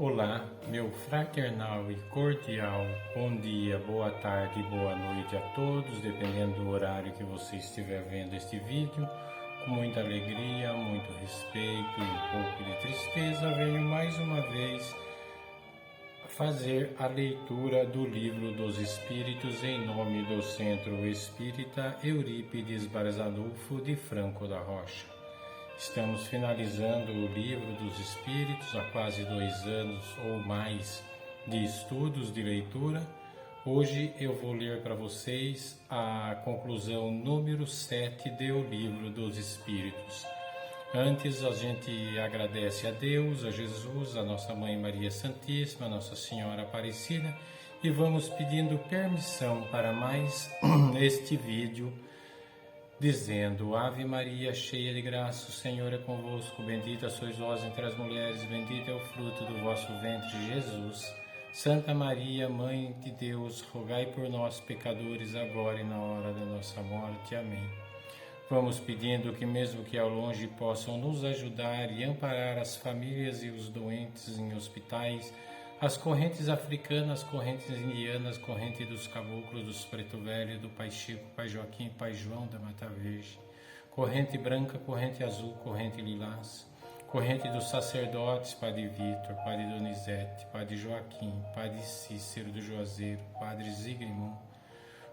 Olá, meu fraternal e cordial bom dia, boa tarde e boa noite a todos, dependendo do horário que você estiver vendo este vídeo. Com muita alegria, muito respeito e um pouco de tristeza, venho mais uma vez fazer a leitura do Livro dos Espíritos em nome do Centro Espírita Eurípides Barzanufo de Franco da Rocha. Estamos finalizando o Livro dos Espíritos há quase 2 anos ou mais de estudos de leitura. Hoje eu vou ler para vocês a conclusão número 7 do Livro dos Espíritos. Antes a gente agradece a Deus, a Jesus, a Nossa Mãe Maria Santíssima, a Nossa Senhora Aparecida e vamos pedindo permissão para mais este vídeo, dizendo: Ave Maria, cheia de graça, o Senhor é convosco, bendita sois vós entre as mulheres, bendito é o fruto do vosso ventre, Jesus. Santa Maria, Mãe de Deus, rogai por nós, pecadores, agora e na hora da nossa morte. Amém. Vamos pedindo que, mesmo que ao longe, possam nos ajudar e amparar as famílias e os doentes em hospitais, as correntes africanas, correntes indianas, corrente dos caboclos, dos preto velho, do Pai Chico, Pai Joaquim, Pai João da Mata Verde, corrente branca, corrente azul, corrente lilás, corrente dos sacerdotes, Padre Vitor, Padre Donizete, Padre Joaquim, Padre Cícero do Juazeiro, Padre Zigmund,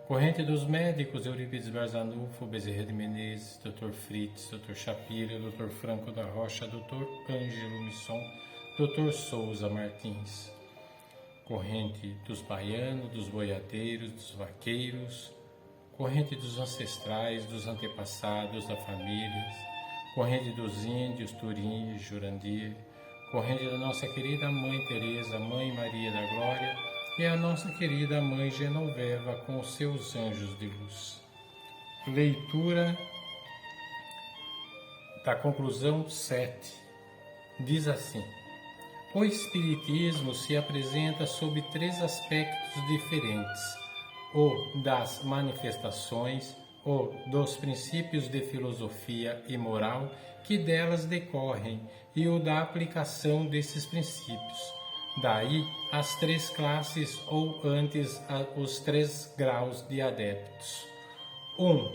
corrente dos médicos, Eurípides Barzanufo, Bezerra de Menezes, Dr. Fritz, Dr. Shapira, Dr. Franco da Rocha, Dr. Ângelo Misson, Dr. Souza Martins, corrente dos baianos, dos boiadeiros, dos vaqueiros, corrente dos ancestrais, dos antepassados, da família, corrente dos índios, Turim e Jurandir, corrente da nossa querida Mãe Teresa, Mãe Maria da Glória, e a nossa querida Mãe Genoveva com os seus anjos de luz. Leitura da conclusão 7. Diz assim: o Espiritismo se apresenta sob 3 aspectos diferentes: o das manifestações, o dos princípios de filosofia e moral que delas decorrem e o da aplicação desses princípios. Daí as 3 classes, ou antes os 3 graus de adeptos. 1.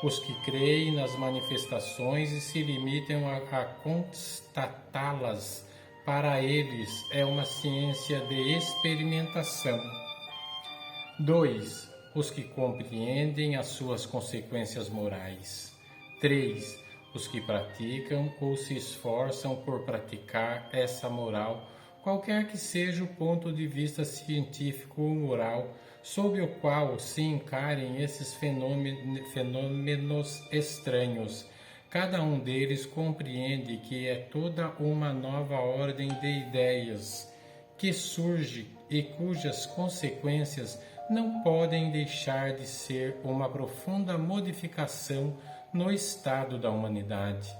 Os que creem nas manifestações e se limitam a constatá-las. Para eles é uma ciência de experimentação. 2. Os que compreendem as suas consequências morais. 3. Os que praticam ou se esforçam por praticar essa moral, qualquer que seja o ponto de vista científico ou moral sob o qual se encarem esses fenômenos estranhos. Cada um deles compreende que é toda uma nova ordem de ideias que surge e cujas consequências não podem deixar de ser uma profunda modificação no estado da humanidade,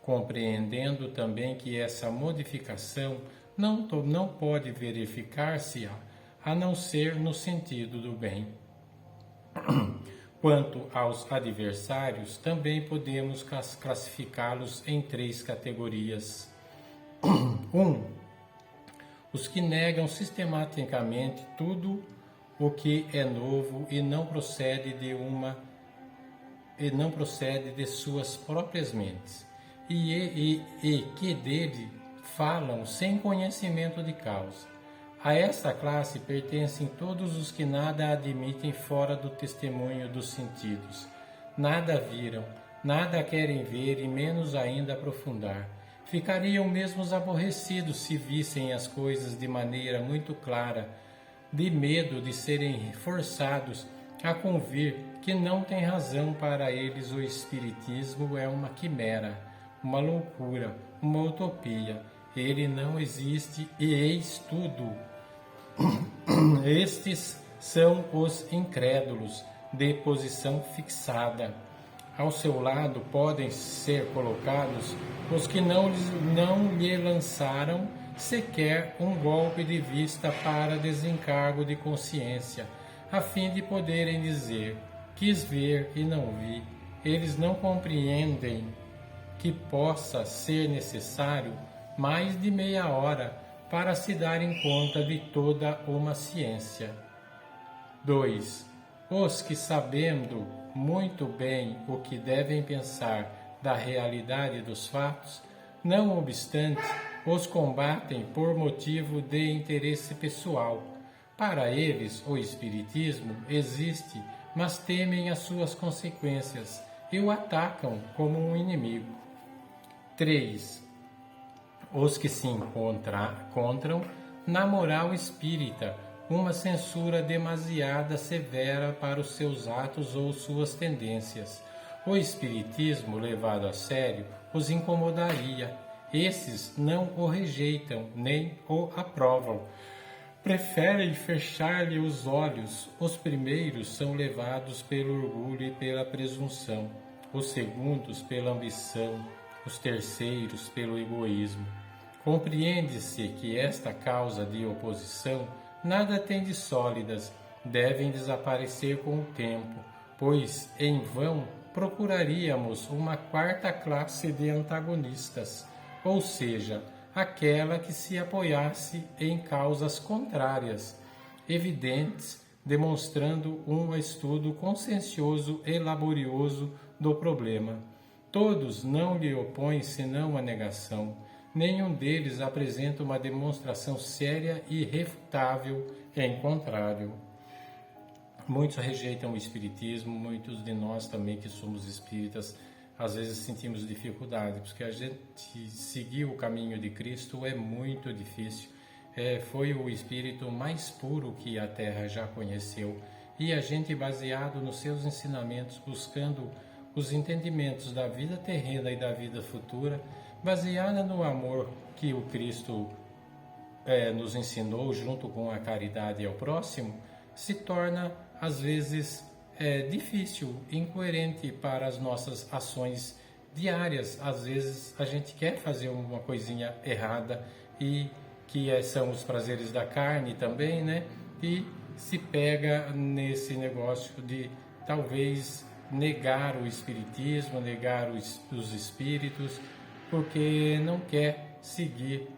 compreendendo também que essa modificação não pode verificar-se a não ser no sentido do bem. Quanto aos adversários, também podemos classificá-los em 3 categorias. 1. Os que negam sistematicamente tudo o que é novo e não procede de suas próprias mentes, e que dele falam sem conhecimento de causa. A esta classe pertencem todos os que nada admitem fora do testemunho dos sentidos, nada viram, nada querem ver e menos ainda aprofundar. Ficariam mesmo aborrecidos se vissem as coisas de maneira muito clara, de medo de serem forçados a convir que não tem razão. Para eles o Espiritismo é uma quimera, uma loucura, uma utopia. Ele não existe e eis tudo. Estes são os incrédulos de posição fixada. Ao seu lado podem ser colocados os que não lhe lançaram sequer um golpe de vista para desencargo de consciência, a fim de poderem dizer: quis ver e não vi. Eles não compreendem que possa ser necessário mais de meia hora para se darem conta de toda uma ciência. 2. Os que, sabendo muito bem o que devem pensar da realidade dos fatos, não obstante, os combatem por motivo de interesse pessoal. Para eles, o Espiritismo existe, mas temem as suas consequências e o atacam como um inimigo. 3. Os que se encontram na moral espírita uma censura demasiada severa para os seus atos ou suas tendências. O Espiritismo, levado a sério, os incomodaria. Esses não o rejeitam nem o aprovam. Preferem fechar-lhe os olhos. Os primeiros são levados pelo orgulho e pela presunção, os segundos pela ambição, os terceiros pelo egoísmo. Compreende-se que esta causa de oposição nada tem de sólidas, devem desaparecer com o tempo, pois em vão procuraríamos uma quarta classe de antagonistas, ou seja, aquela que se apoiasse em causas contrárias, evidentes, demonstrando um estudo consciencioso e laborioso do problema. Todos não lhe opõem senão a negação. Nenhum deles apresenta uma demonstração séria e irrefutável em contrário. Muitos rejeitam o espiritismo, muitos de nós também que somos espíritas, às vezes sentimos dificuldade, porque a gente seguir o caminho de Cristo é muito difícil. Foi o espírito mais puro que a Terra já conheceu, e a gente, baseado nos seus ensinamentos, buscando os entendimentos da vida terrena e da vida futura, baseada no amor que o Cristo nos ensinou, junto com a caridade ao próximo, se torna, às vezes, difícil, incoerente para as nossas ações diárias. Às vezes a gente quer fazer uma coisinha errada, e que são os prazeres da carne também, né? E se pega nesse negócio de talvez negar o espiritismo, negar os espíritos, porque não quer seguir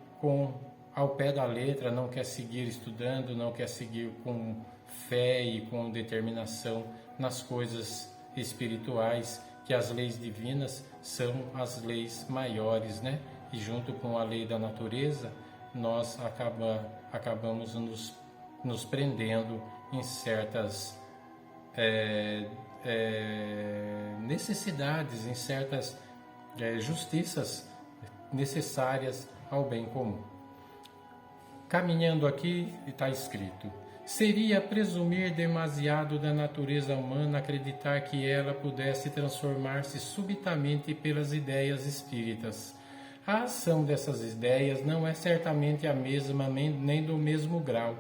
ao pé da letra, não quer seguir estudando, não quer seguir com fé e com determinação nas coisas espirituais, que as leis divinas são as leis maiores, né? E junto com a lei da natureza, nós acabamos nos prendendo em certas necessidades, em certas justiças necessárias ao bem comum. Caminhando aqui, está escrito: seria presumir demasiado da natureza humana acreditar que ela pudesse transformar-se subitamente pelas ideias espíritas. A ação dessas ideias não é certamente a mesma nem do mesmo grau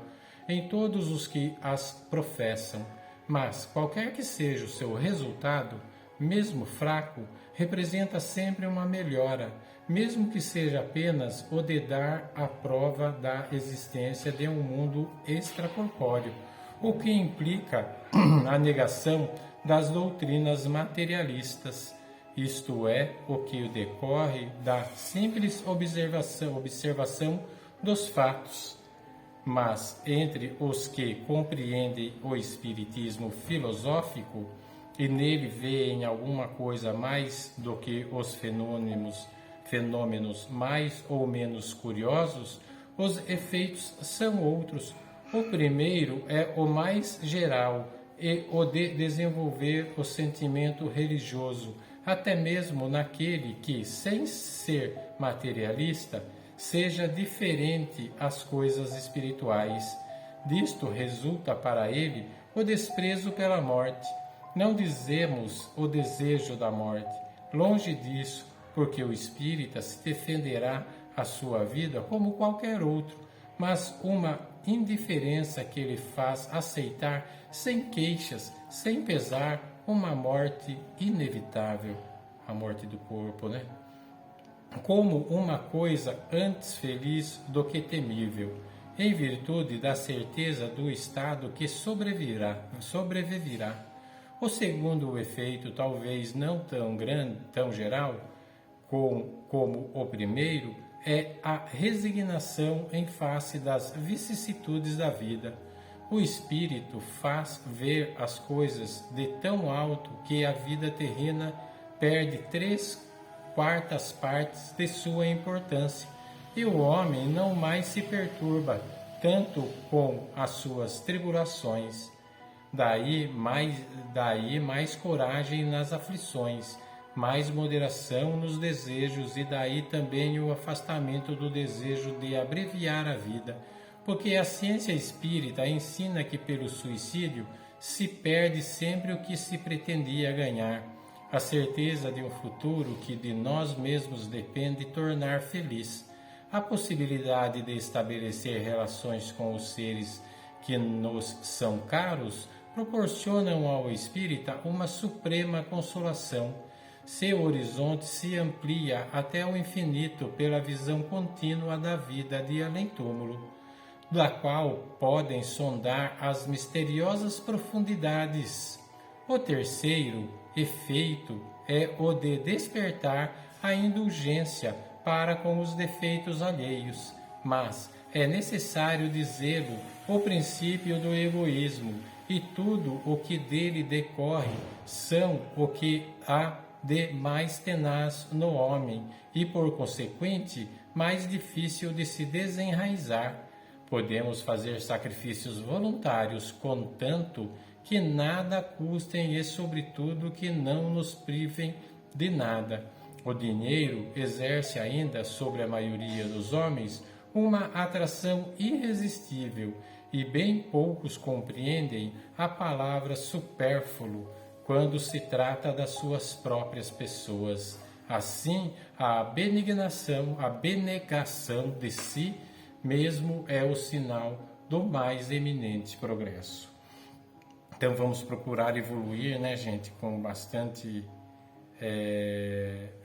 em todos os que as professam, mas qualquer que seja o seu resultado, mesmo fraco, representa sempre uma melhora, mesmo que seja apenas o de dar a prova da existência de um mundo extracorpóreo, o que implica a negação das doutrinas materialistas, isto é, o que decorre da simples observação dos fatos. Mas entre os que compreendem o espiritismo filosófico e nele veem alguma coisa mais do que os fenômenos mais ou menos curiosos, os efeitos são outros. O primeiro é o mais geral e o de desenvolver o sentimento religioso, até mesmo naquele que, sem ser materialista, seja diferente às coisas espirituais. Disto resulta para ele o desprezo pela morte. Não dizemos o desejo da morte, longe disso, porque o espírita se defenderá a sua vida como qualquer outro, mas uma indiferença que lhe faz aceitar sem queixas, sem pesar, uma morte inevitável, a morte do corpo, né? Como uma coisa antes feliz do que temível, em virtude da certeza do estado que sobreviverá. O segundo efeito, talvez não tão grande, tão geral, como o primeiro, é a resignação em face das vicissitudes da vida. O espírito faz ver as coisas de tão alto que a vida terrena perde 3/4 partes de sua importância, e o homem não mais se perturba tanto com as suas tribulações. Daí mais coragem nas aflições, mais moderação nos desejos, e daí também o afastamento do desejo de abreviar a vida, porque a ciência espírita ensina que pelo suicídio se perde sempre o que se pretendia ganhar, a certeza de um futuro que de nós mesmos depende tornar feliz, a possibilidade de estabelecer relações com os seres que nos são caros proporcionam ao espírita uma suprema consolação. Seu horizonte se amplia até o infinito pela visão contínua da vida de além-túmulo, da qual podem sondar as misteriosas profundidades. O terceiro efeito é o de despertar a indulgência para com os defeitos alheios, mas é necessário dizê-lo o princípio do egoísmo, e tudo o que dele decorre são o que há de mais tenaz no homem e, por consequente, mais difícil de se desenraizar. Podemos fazer sacrifícios voluntários, contanto que nada custem e, sobretudo, que não nos privem de nada. O dinheiro exerce ainda sobre a maioria dos homens uma atração irresistível, e bem poucos compreendem a palavra supérfluo quando se trata das suas próprias pessoas. Assim, a abnegação de si mesmo é o sinal do mais eminente progresso. Então vamos procurar evoluir, né, gente, com bastante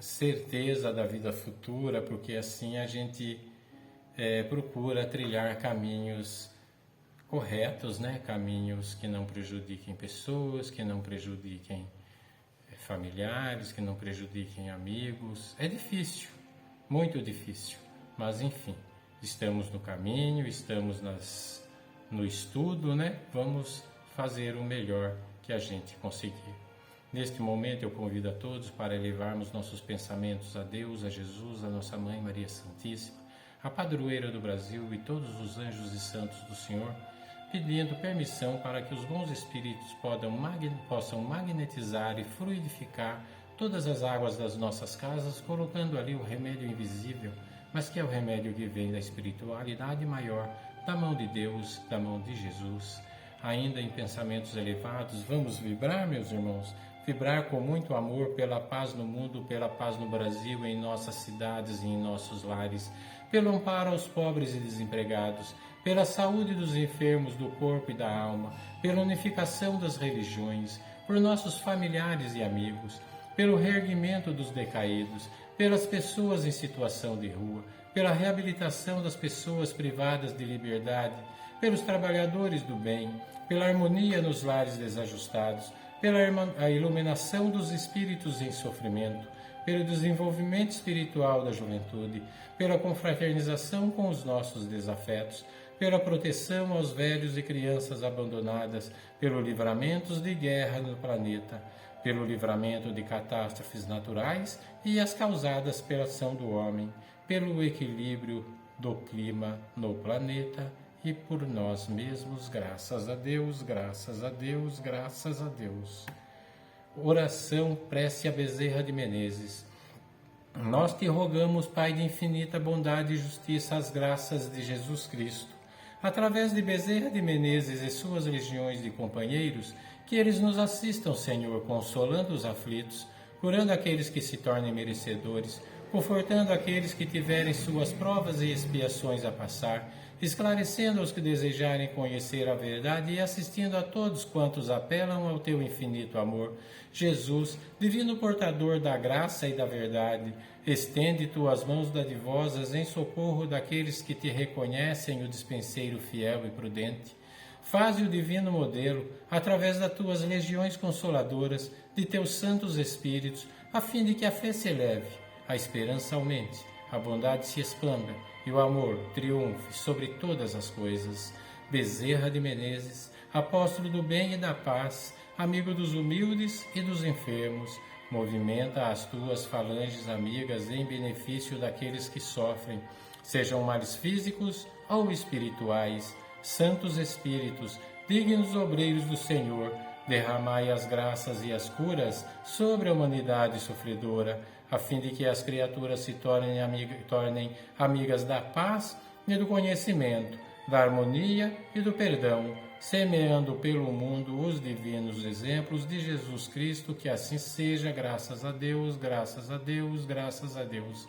certeza da vida futura, porque assim a gente procura trilhar caminhos corretos, né? Caminhos que não prejudiquem pessoas, que não prejudiquem familiares, que não prejudiquem amigos. É difícil, muito difícil, mas enfim, estamos no caminho, estamos no estudo, né? Vamos fazer o melhor que a gente conseguir. Neste momento eu convido a todos para elevarmos nossos pensamentos a Deus, a Jesus, a nossa Mãe Maria Santíssima, a padroeira do Brasil e todos os anjos e santos do Senhor, pedindo permissão para que os bons espíritos possam magnetizar e fluidificar todas as águas das nossas casas, colocando ali o remédio invisível, mas que é o remédio que vem da espiritualidade maior, da mão de Deus, da mão de Jesus. Ainda em pensamentos elevados, vamos vibrar, meus irmãos, vibrar com muito amor pela paz no mundo, pela paz no Brasil, em nossas cidades e em nossos lares, pelo amparo aos pobres e desempregados, pela saúde dos enfermos do corpo e da alma, pela unificação das religiões, por nossos familiares e amigos, pelo reerguimento dos decaídos, pelas pessoas em situação de rua, pela reabilitação das pessoas privadas de liberdade, pelos trabalhadores do bem, pela harmonia nos lares desajustados, pela iluminação dos espíritos em sofrimento, pelo desenvolvimento espiritual da juventude, pela confraternização com os nossos desafetos, pela proteção aos velhos e crianças abandonadas, pelo livramento de guerra no planeta, pelo livramento de catástrofes naturais e as causadas pela ação do homem, pelo equilíbrio do clima no planeta e por nós mesmos, graças a Deus, graças a Deus, graças a Deus. Oração, prece a Bezerra de Menezes. Nós te rogamos, Pai de infinita bondade e justiça, as graças de Jesus Cristo, através de Bezerra de Menezes e suas legiões de companheiros, que eles nos assistam, Senhor, consolando os aflitos, curando aqueles que se tornem merecedores, confortando aqueles que tiverem suas provas e expiações a passar, esclarecendo os que desejarem conhecer a verdade e assistindo a todos quantos apelam ao teu infinito amor. Jesus, divino portador da graça e da verdade, estende tuas mãos dadivosas em socorro daqueles que te reconhecem o dispenseiro fiel e prudente. Faze o divino modelo, através das tuas legiões consoladoras, de teus santos espíritos, a fim de que a fé se eleve, a esperança aumente, a bondade se expanda e o amor triunfe sobre todas as coisas. Bezerra de Menezes, apóstolo do bem e da paz, amigo dos humildes e dos enfermos, movimenta as tuas falanges amigas em benefício daqueles que sofrem, sejam males físicos ou espirituais. Santos Espíritos, dignos obreiros do Senhor, derramai as graças e as curas sobre a humanidade sofredora, a fim de que as criaturas se tornem amigas da paz e do conhecimento, da harmonia e do perdão, semeando pelo mundo os divinos exemplos de Jesus Cristo. Que assim seja, graças a Deus, graças a Deus, graças a Deus.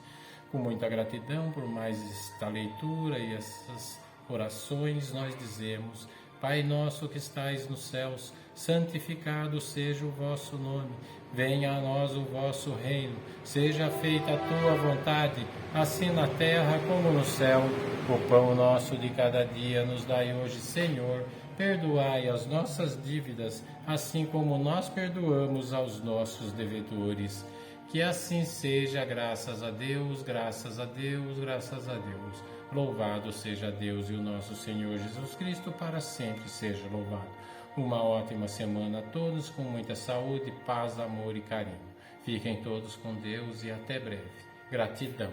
Com muita gratidão por mais esta leitura e essas orações, nós dizemos: Pai nosso que estais nos céus, santificado seja o vosso nome. Venha a nós o vosso reino. Seja feita a tua vontade, assim na terra como no céu. O pão nosso de cada dia nos dai hoje, Senhor. Perdoai as nossas dívidas, assim como nós perdoamos aos nossos devedores. Que assim seja, graças a Deus, graças a Deus, graças a Deus. Louvado seja Deus e o nosso Senhor Jesus Cristo, para sempre seja louvado. Uma ótima semana a todos, com muita saúde, paz, amor e carinho. Fiquem todos com Deus e até breve. Gratidão.